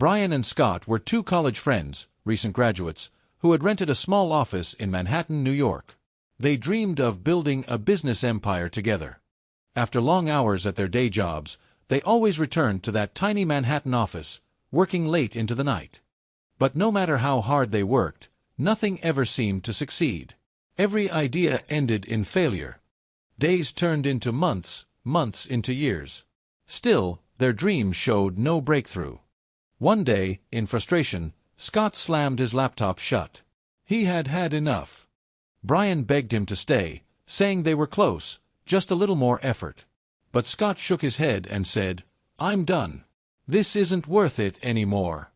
Brian and Scott were two college friends, recent graduates, who had rented a small office in Manhattan, New York. They dreamed of building a business empire together. After long hours at their day jobs, they always returned to that tiny Manhattan office, working late into the night. But no matter how hard they worked, nothing ever seemed to succeed. Every idea ended in failure. Days turned into months, months into years. Still, their dreams showed no breakthrough. One day, in frustration, Scott slammed his laptop shut. He had had enough. Brian begged him to stay, saying they were close, just a little more effort. But Scott shook his head and said, "I'm done. This isn't worth it anymore."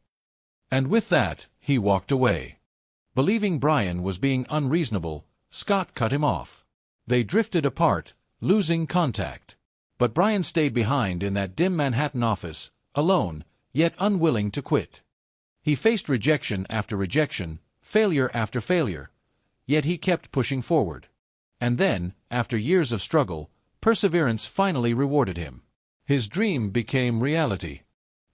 And with that, he walked away. Believing Brian was being unreasonable, Scott cut him off. They drifted apart, losing contact. But Brian stayed behind in that dim Manhattan office, alone, yet unwilling to quit. He faced rejection after rejection, failure after failure, yet he kept pushing forward. And then, after years of struggle, perseverance finally rewarded him. His dream became reality.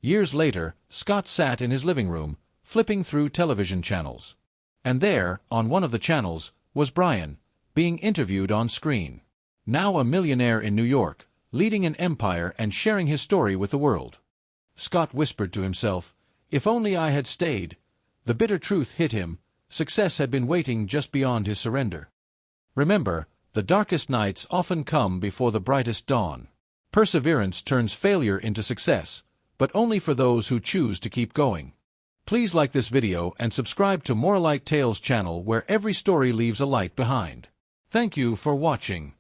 Years later, Scott sat in his living room, flipping through television channels. And there, on one of the channels, was Brian, being interviewed on screen. Now a millionaire in New York, leading an empire and sharing his story with the world. Scott whispered to himself, "If only I had stayed." The bitter truth hit him. Success had been waiting just beyond his surrender. Remember, the darkest nights often come before the brightest dawn. Perseverance turns failure into success, but only for those who choose to keep going. Please like this video and subscribe to Moralight Tales channel, where every story leaves a light behind. Thank you for watching.